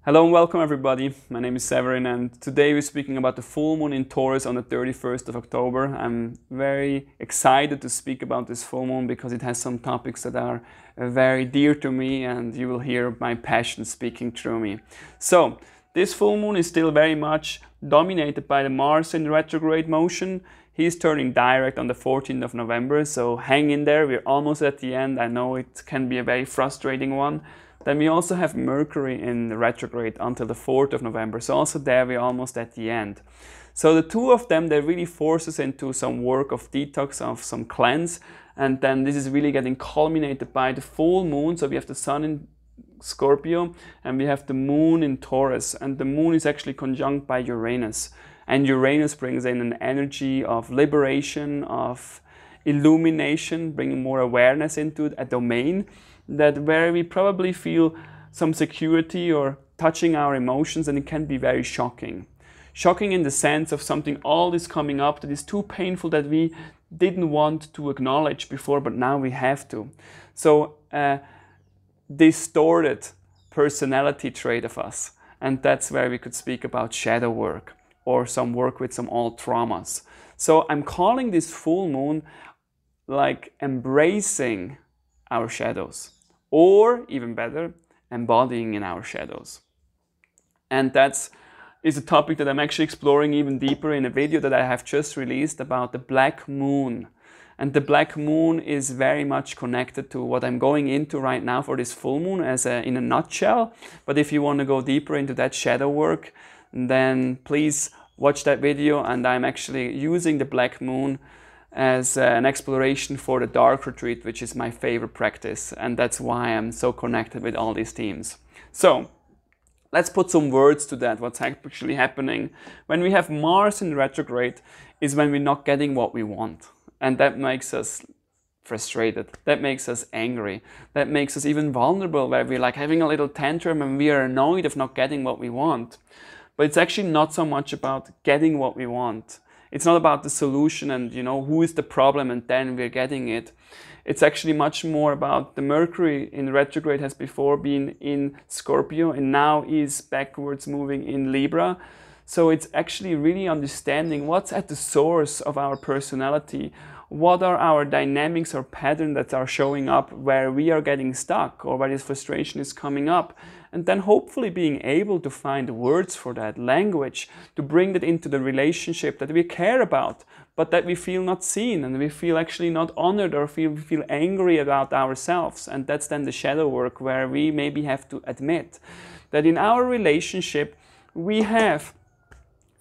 Hello and welcome everybody, my name is Severin and today we're speaking about the full moon in Taurus on the 31st of October. I'm very excited to speak about this full moon because it has some topics that are very dear to me and you will hear my passion speaking through me. So, this full moon is still very much dominated by the Mars in retrograde motion. He's turning direct on the 14th of November, so hang in there, we're almost at the end. I know it can be a very frustrating one. Then we also have Mercury in retrograde until the 4th of November. So also there we're almost at the end. So the two of them, they really force us into some work of detox, of some cleanse. And then this is really getting culminated by the full moon. So we have the sun in Scorpio and we have the moon in Taurus. And the moon is actually conjunct by Uranus. And Uranus brings in an energy of liberation, of illumination, bringing more awareness into a domain that where we probably feel some security or touching our emotions, and it can be very shocking. Shocking in the sense of something all is coming up that is too painful that we didn't want to acknowledge before, but now we have to. So distorted personality trait of us, and that's where we could speak about shadow work or some work with some old traumas. So I'm calling this full moon like embracing our shadows, or even better, embodying in our shadows. And that is a topic that I'm actually exploring even deeper in a video that I have just released about the black moon. And the black moon is very much connected to what I'm going into right now for this full moon in a nutshell. But if you want to go deeper into that shadow work, then please watch that video. And I'm actually using the black moon as an exploration for the dark retreat, which is my favorite practice, and that's why I'm so connected with all these themes. So let's put some words to that, what's actually happening. When we have Mars in retrograde is when we're not getting what we want, and that makes us frustrated, that makes us angry, that makes us even vulnerable, where we're like having a little tantrum and we are annoyed of not getting what we want. But it's actually not so much about getting what we want. It's not about the solution and, who is the problem and then we're getting it. It's actually much more about the Mercury in retrograde has before been in Scorpio and now is backwards moving in Libra. So it's actually really understanding what's at the source of our personality. What are our dynamics or patterns that are showing up where we are getting stuck or where this frustration is coming up. And then hopefully being able to find words for that, language, to bring that into the relationship that we care about, but that we feel not seen and we feel actually not honored or feel angry about ourselves. And that's then the shadow work where we maybe have to admit that in our relationship we have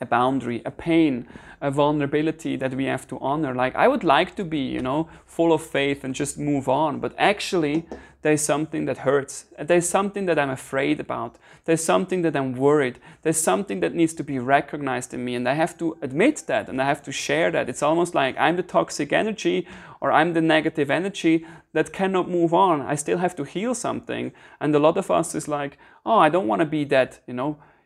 a boundary, a pain, a vulnerability that we have to honor. Like, I would like to be, full of faith and just move on, but actually there's something that hurts. There's something that I'm afraid about. There's something that I'm worried. There's something that needs to be recognized in me, and I have to admit that and I have to share that. It's almost like I'm the toxic energy or I'm the negative energy that cannot move on. I still have to heal something. And a lot of us is like, oh, I don't want to be that,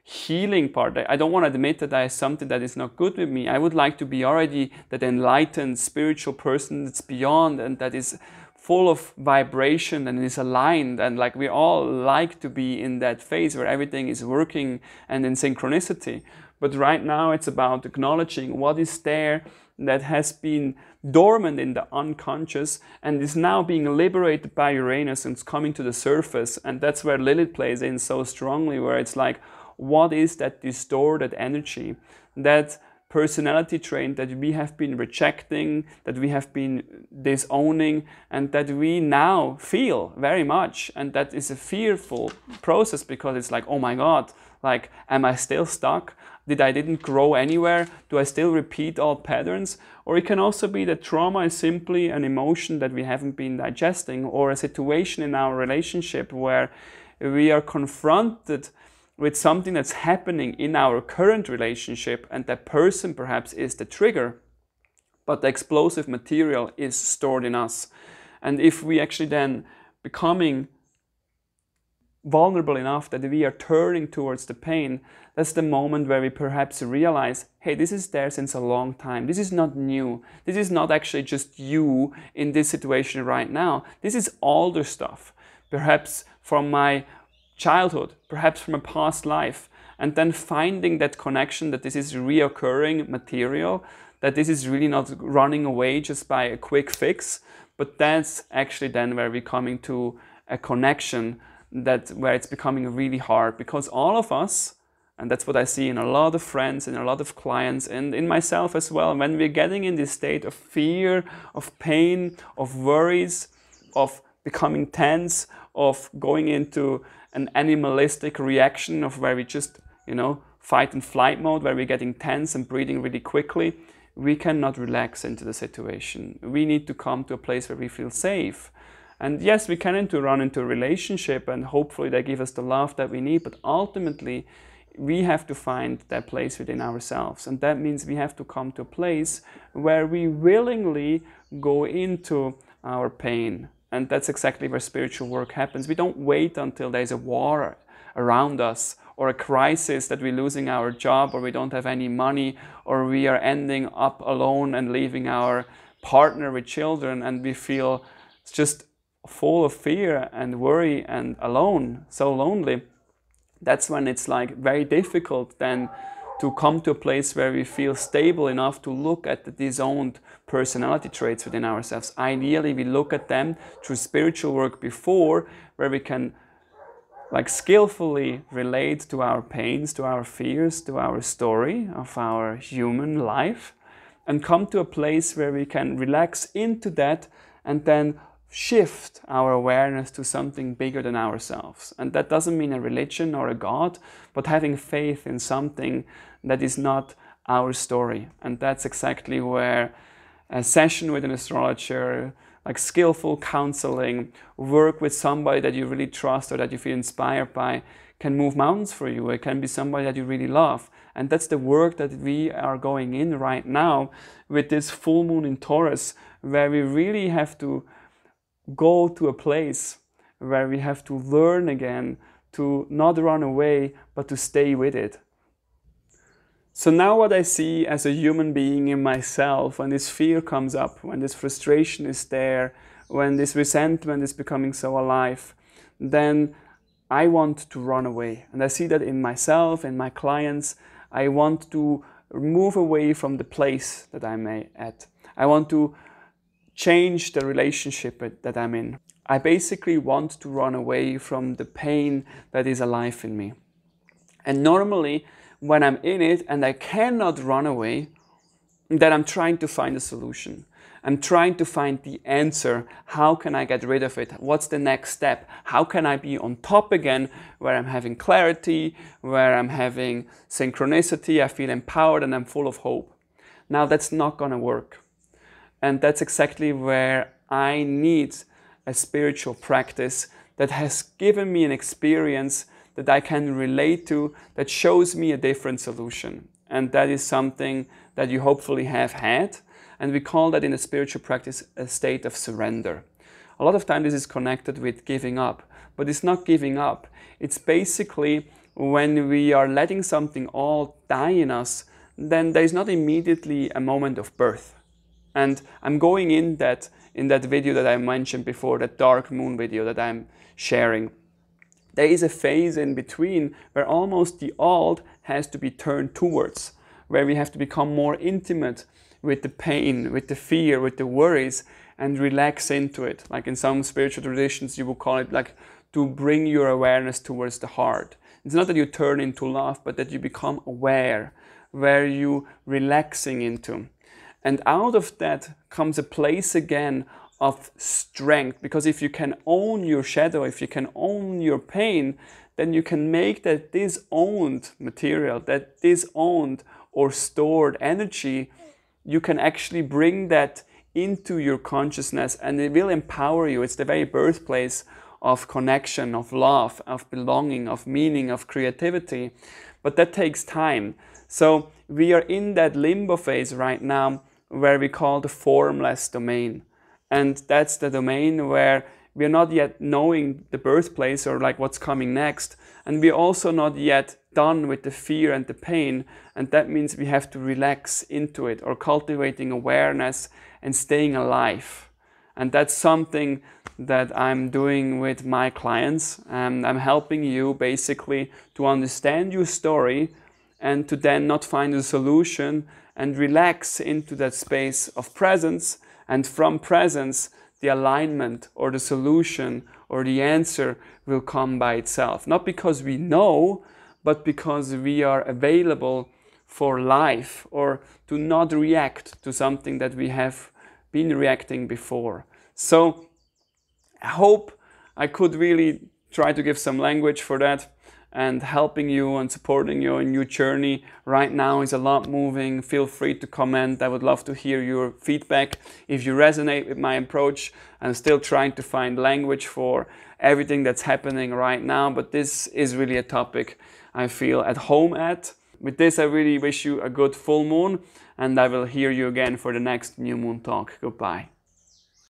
healing part. I don't want to admit that there is something that is not good with me. I would like to be already that enlightened spiritual person that's beyond and that is full of vibration and is aligned, and like we all like to be in that phase where everything is working and in synchronicity. But right now it's about acknowledging what is there that has been dormant in the unconscious and is now being liberated by Uranus and it's coming to the surface. And that's where Lilith plays in so strongly, where it's like, what is that distorted energy, that personality trait that we have been rejecting, that we have been disowning, and that we now feel very much. And that is a fearful process because it's like, oh my God, like, am I still stuck? Didn't grow anywhere? Do I still repeat all patterns? Or it can also be that trauma is simply an emotion that we haven't been digesting, or a situation in our relationship where we are confronted with something that's happening in our current relationship, and that person perhaps is the trigger, but the explosive material is stored in us. And if we actually then becoming vulnerable enough that we are turning towards the pain, that's the moment where we perhaps realize, hey, this is there since a long time. This is not new. This is not actually just you in this situation right now. This is older stuff. Perhaps from my childhood, perhaps from a past life, and then finding that connection, that this is reoccurring material, that this is really not running away just by a quick fix, but that's actually then where we're coming to a connection that where it's becoming really hard, because all of us, and that's what I see in a lot of friends and a lot of clients and in myself as well, when we're getting in this state of fear, of pain, of worries, of becoming tense, of going into an animalistic reaction of where we just, fight and flight mode, where we're getting tense and breathing really quickly, we cannot relax into the situation. We need to come to a place where we feel safe. And yes, we can run into a relationship and hopefully they give us the love that we need, but ultimately we have to find that place within ourselves. And that means we have to come to a place where we willingly go into our pain. And that's exactly where spiritual work happens. We don't wait until there's a war around us or a crisis that we're losing our job or we don't have any money or we are ending up alone and leaving our partner with children and we feel just full of fear and worry and alone, so lonely. That's when it's like very difficult then to come to a place where we feel stable enough to look at the disowned personality traits within ourselves. Ideally, we look at them through spiritual work before, where we can skillfully relate to our pains, to our fears, to our story of our human life, and come to a place where we can relax into that and then shift our awareness to something bigger than ourselves. And that doesn't mean a religion or a God, but having faith in something that is not our story. And that's exactly where a session with an astrologer, skillful counseling, work with somebody that you really trust or that you feel inspired by, can move mountains for you. It can be somebody that you really love. And that's the work that we are going in right now with this full moon in Taurus, where we really have to go to a place where we have to learn again to not run away, but to stay with it. So now what I see as a human being in myself, when this fear comes up, when this frustration is there, when this resentment is becoming so alive, then I want to run away. And I see that in myself, in my clients. I want to move away from the place that I'm at. I want to change the relationship that I'm in. I basically want to run away from the pain that is alive in me. And normally, when I'm in it and I cannot run away, then I'm trying to find a solution. I'm trying to find the answer. How can I get rid of it? What's the next step? How can I be on top again, where I'm having clarity, where I'm having synchronicity, I feel empowered and I'm full of hope. Now that's not gonna work. And that's exactly where I need a spiritual practice that has given me an experience that I can relate to, that shows me a different solution. And that is something that you hopefully have had. And we call that in a spiritual practice a state of surrender. A lot of time this is connected with giving up, but it's not giving up. It's basically when we are letting something all die in us, then there is not immediately a moment of birth. And I'm going in that video that I mentioned before, that dark moon video that I'm sharing. There is a phase in between where almost the old has to be turned towards, where we have to become more intimate with the pain, with the fear, with the worries, and relax into it. Like in some spiritual traditions, you would call it to bring your awareness towards the heart. It's not that you turn into love, but that you become aware, where you relaxing into. And out of that comes a place again of strength, because if you can own your shadow, if you can own your pain, then you can make that disowned material, that disowned or stored energy, you can actually bring that into your consciousness and it will empower you. It's the very birthplace of connection, of love, of belonging, of meaning, of creativity. But that takes time. So we are in that limbo phase right now where we call the formless domain. And that's the domain where we're not yet knowing the birthplace or what's coming next. And we're also not yet done with the fear and the pain. And that means we have to relax into it, or cultivating awareness and staying alive. And that's something that I'm doing with my clients. And I'm helping you basically to understand your story and to then not find a solution and relax into that space of presence. And from presence, the alignment or the solution or the answer will come by itself. Not because we know, but because we are available for life or to not react to something that we have been reacting before. So I hope I could really try to give some language for that and helping you and supporting you in your journey. Right now is a lot moving. Feel free to comment. I would love to hear your feedback. If you resonate with my approach, I'm still trying to find language for everything that's happening right now, but this is really a topic I feel at home at. With this, I really wish you a good full moon, and I will hear you again for the next new moon talk. Goodbye.